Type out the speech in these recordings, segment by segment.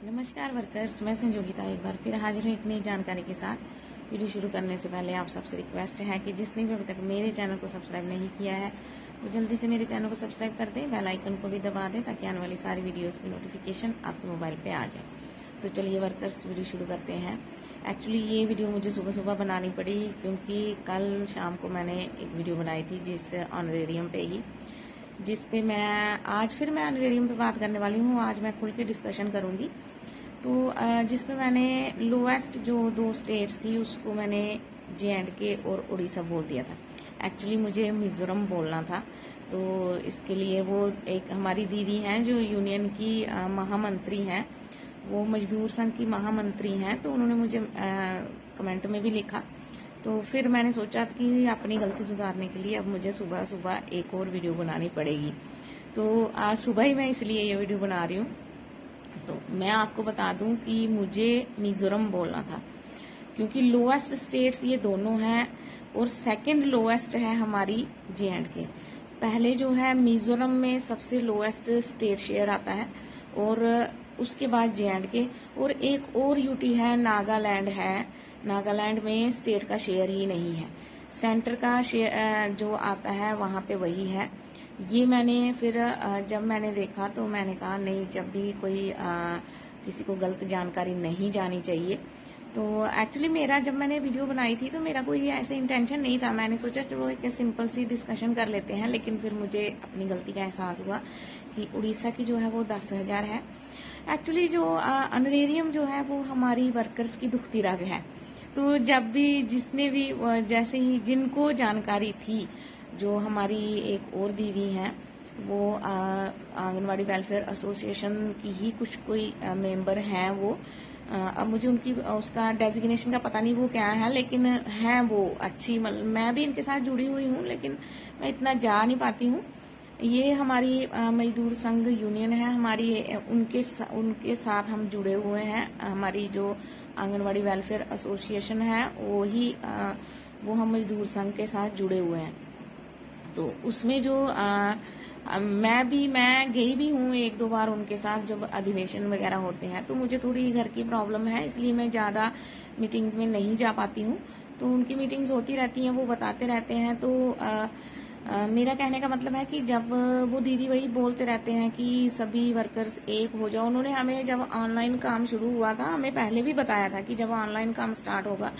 नमस्कार वर्कर्स, मैं संजोगिता एक बार फिर हाजिर हूँ एक नई जानकारी के साथ। वीडियो शुरू करने से पहले आप सबसे रिक्वेस्ट है कि जिसने भी अभी तक मेरे चैनल को सब्सक्राइब नहीं किया है वो जल्दी से मेरे चैनल को सब्सक्राइब कर दें, बेल आइकन को भी दबा दें ताकि आने वाली सारी वीडियोज़ की नोटिफिकेशन आपके मोबाइल पर आ जाए। तो चलिए वर्कर्स, वीडियो शुरू करते हैं। एक्चुअली ये वीडियो मुझे सुबह सुबह बनानी पड़ी क्योंकि कल शाम को मैंने एक वीडियो बनाई थी जिस ऑनरेरियम पे ही, जिस पे मैं आज फिर मैं ऑनरेरियम पे बात करने वाली हूँ। आज मैं खुल के डिस्कशन करूँगी। तो जिसमें मैंने लोएस्ट जो 2 स्टेट्स थी उसको मैंने J&K और उड़ीसा बोल दिया था। एक्चुअली मुझे मिज़ोरम बोलना था। तो इसके लिए वो एक हमारी दीदी हैं जो यूनियन की महामंत्री हैं, वो मजदूर संघ की महामंत्री हैं, तो उन्होंने मुझे कमेंट में भी लिखा। तो फिर मैंने सोचा कि अपनी गलती सुधारने के लिए अब मुझे सुबह सुबह एक और वीडियो बनानी पड़ेगी। तो आज सुबह ही मैं इसलिए ये वीडियो बना रही हूँ। तो मैं आपको बता दूं कि मुझे मिज़ोरम बोलना था क्योंकि लोएस्ट स्टेट्स ये दोनों हैं और सेकंड लोएस्ट है हमारी J&K। पहले जो है मिज़ोरम में सबसे लोएस्ट स्टेट शेयर आता है और उसके बाद J&K और एक और यूटी है, नागालैंड है। नागालैंड में स्टेट का शेयर ही नहीं है, सेंटर का शेयर जो आता है वहाँ पे वही है। ये मैंने फिर जब मैंने देखा तो मैंने कहा नहीं, जब भी कोई किसी को गलत जानकारी नहीं जानी चाहिए। तो एक्चुअली मेरा जब मैंने वीडियो बनाई थी तो मेरा कोई ऐसे इंटेंशन नहीं था। मैंने सोचा चलो एक सिंपल सी डिस्कशन कर लेते हैं, लेकिन फिर मुझे अपनी गलती का एहसास हुआ कि उड़ीसा की जो है वो 10,000 है। एक्चुअली जो ऑनरेरियम जो है वो हमारी वर्कर्स की दुखती रग है। तो जब भी जिसने भी जैसे ही जिनको जानकारी थी, जो हमारी एक और दीदी हैं वो आंगनवाड़ी वेलफेयर एसोसिएशन की ही कुछ कोई मेंबर हैं वो। अब मुझे उनकी उसका डेजिग्नेशन का पता नहीं वो क्या है, लेकिन हैं वो अच्छी, मतलब मैं भी इनके साथ जुड़ी हुई हूँ लेकिन मैं इतना जा नहीं पाती हूँ। ये हमारी मजदूर संघ यूनियन है हमारी, उनके साथ हम जुड़े हुए हैं। हमारी जो आंगनवाड़ी वेलफेयर एसोसिएशन है वो हम मजदूर संघ के साथ जुड़े हुए हैं। तो उसमें जो मैं गई भी हूँ 1-2 बार उनके साथ जब अधिवेशन वगैरह होते हैं। तो मुझे थोड़ी घर की प्रॉब्लम है इसलिए मैं ज़्यादा मीटिंग्स में नहीं जा पाती हूँ। तो उनकी मीटिंग्स होती रहती हैं, वो बताते रहते हैं। तो मेरा कहने का मतलब है कि जब वो दीदी वही बोलते रहते हैं कि सभी वर्कर्स एक हो जाओ। उन्होंने हमें जब ऑनलाइन काम शुरू हुआ था हमें पहले भी बताया था कि जब ऑनलाइन काम स्टार्ट होगा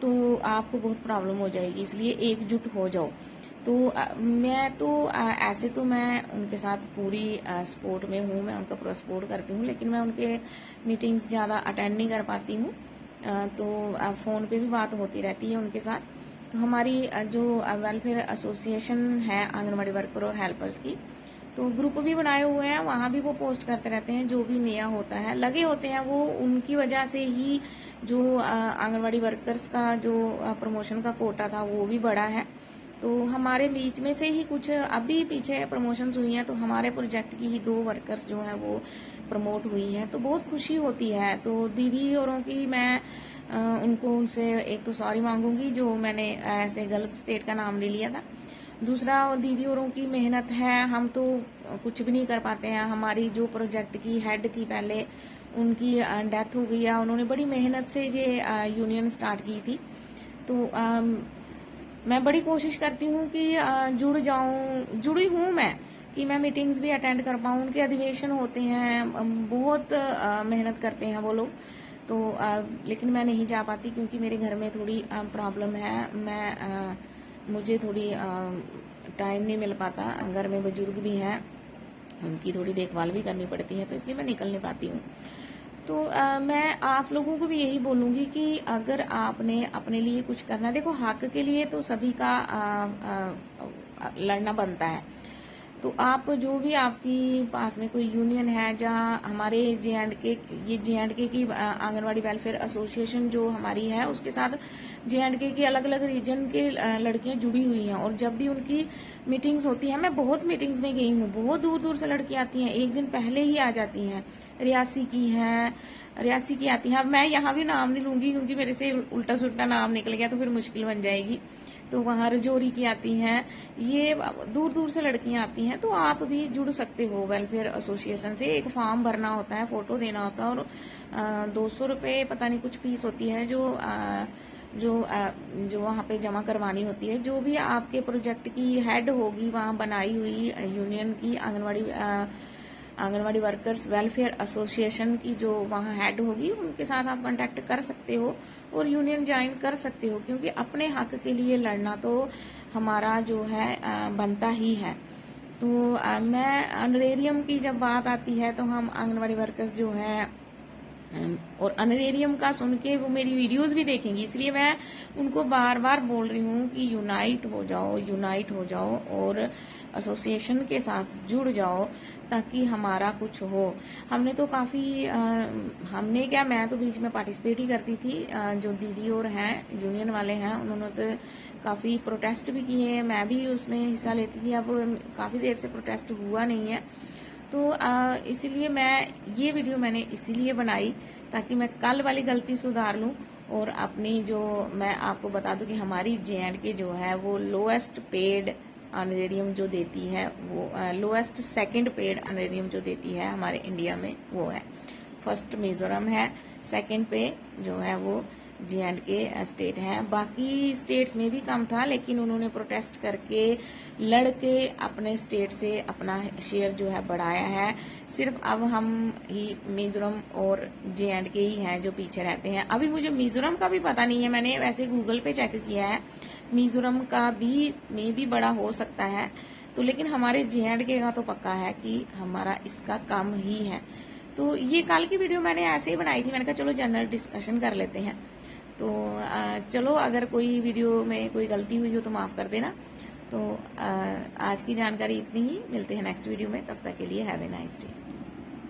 तो आपको बहुत प्रॉब्लम हो जाएगी, इसलिए एकजुट हो जाओ। तो मैं तो ऐसे तो मैं उनके साथ पूरी सपोर्ट में हूँ, मैं उनका पूरा सपोर्ट करती हूँ, लेकिन मैं उनके मीटिंग्स ज़्यादा अटेंड नहीं कर पाती हूँ। तो फ़ोन पे भी बात होती रहती है उनके साथ। तो हमारी जो वेलफेयर एसोसिएशन है आंगनवाड़ी वर्कर और हेल्पर्स की, तो ग्रुप भी बनाए हुए हैं, वहाँ भी वो पोस्ट करते रहते हैं जो भी नया होता है, लगे होते हैं वो। उनकी वजह से ही जो आंगनवाड़ी वर्कर्स का जो प्रमोशन का कोटा था वो भी बढ़ा है। तो हमारे बीच में से ही कुछ अभी पीछे प्रमोशंस हुई हैं, तो हमारे प्रोजेक्ट की ही 2 वर्कर्स जो हैं वो प्रमोट हुई हैं, तो बहुत खुशी होती है। तो दीदी औरों की मैं उनसे एक तो सॉरी मांगूंगी जो मैंने ऐसे गलत स्टेट का नाम ले लिया था। दूसरा, दीदी औरों की मेहनत है, हम तो कुछ भी नहीं कर पाते हैं। हमारी जो प्रोजेक्ट की हेड थी पहले, उनकी डेथ हो गई है। उन्होंने बड़ी मेहनत से ये यूनियन स्टार्ट की थी। तो मैं बड़ी कोशिश करती हूँ कि जुड़ी हूँ मैं, कि मैं मीटिंग्स भी अटेंड कर पाऊँ। उनके अधिवेशन होते हैं, बहुत मेहनत करते हैं वो लोग। तो लेकिन मैं नहीं जा पाती क्योंकि मेरे घर में थोड़ी प्रॉब्लम है। मुझे थोड़ी टाइम नहीं मिल पाता, घर में बुजुर्ग भी हैं, उनकी थोड़ी देखभाल भी करनी पड़ती है, तो इसलिए मैं निकल नहीं पाती हूँ। तो मैं आप लोगों को भी यही बोलूँगी कि अगर आपने अपने लिए कुछ करना, देखो हक के लिए तो सभी का लड़ना बनता है। तो आप जो भी आपकी पास में कोई यूनियन है, जहाँ हमारे J&K की आंगनवाड़ी वेलफेयर एसोसिएशन जो हमारी है उसके साथ J&K की अलग अलग रीजन के लड़कियां जुड़ी हुई हैं। और जब भी उनकी मीटिंग्स होती हैं, मैं बहुत मीटिंग्स में गई हूँ, बहुत दूर दूर से लड़कियां आती हैं, एक दिन पहले ही आ जाती हैं। रियासी की आती हैं। अब मैं यहाँ भी नाम नहीं लूंगी क्योंकि मेरे से उल्टा सुल्टा नाम निकल गया तो फिर मुश्किल बन जाएगी। तो वहाँ रजौरी की आती हैं, ये दूर दूर से लड़कियां आती हैं। तो आप भी जुड़ सकते हो वेलफेयर एसोसिएशन से। एक फॉर्म भरना होता है, फोटो देना होता है, और 200 रुपये पता नहीं कुछ फीस होती है जो वहाँ पे जमा करवानी होती है। जो भी आपके प्रोजेक्ट की हेड होगी वहाँ बनाई हुई यूनियन की, आंगनवाड़ी वर्कर्स वेलफेयर एसोसिएशन की जो वहाँ हेड होगी, उनके साथ आप कांटेक्ट कर सकते हो और यूनियन ज्वाइन कर सकते हो, क्योंकि अपने हक के लिए लड़ना तो हमारा जो है बनता ही है। तो मैं ऑनरेरियम की जब बात आती है तो हम आंगनवाड़ी वर्कर्स जो है और ऑनरेरियम का सुन के वो मेरी वीडियोस भी देखेंगी, इसलिए मैं उनको बार बार बोल रही हूँ कि यूनाइट हो जाओ और एसोसिएशन के साथ जुड़ जाओ, ताकि हमारा कुछ हो। हमने तो काफ़ी हमने क्या, मैं तो बीच में पार्टिसिपेट ही करती थी। जो दीदी और हैं यूनियन वाले हैं, उन्होंने तो काफ़ी प्रोटेस्ट भी किए हैं, मैं भी उसमें हिस्सा लेती थी। अब काफ़ी देर से प्रोटेस्ट हुआ नहीं है, तो इसीलिए ये वीडियो मैंने इसीलिए बनाई ताकि मैं कल वाली गलती सुधार लूँ। और अपनी जो मैं आपको बता दूं कि हमारी J&K जो है वो लोएस्ट पेड ऑनरेरियम जो देती है, वो लोएस्ट सेकंड पेड ऑनरेरियम जो देती है हमारे इंडिया में, वो है फर्स्ट मिजोरम है, सेकंड पे जो है वो J&K स्टेट है। बाकी स्टेट्स में भी कम था, लेकिन उन्होंने प्रोटेस्ट करके लड़ के अपने स्टेट से अपना शेयर जो है बढ़ाया है। सिर्फ अब हम ही मिजोरम और J&K ही हैं जो पीछे रहते हैं। अभी मुझे मिजोरम का भी पता नहीं है, मैंने वैसे गूगल पे चेक किया है, मिजोरम का भी मे भी बड़ा हो सकता है। तो लेकिन हमारे J&K का तो पक्का है कि हमारा इसका कम ही है। तो ये कल की वीडियो मैंने ऐसे ही बनाई थी, मैंने कहा चलो जनरल डिस्कशन कर लेते हैं। तो चलो, अगर कोई वीडियो में कोई गलती हुई हो तो माफ़ कर देना। तो आज की जानकारी इतनी ही, मिलते हैं नेक्स्ट वीडियो में, तब तक के लिए हैव ए नाइस डे।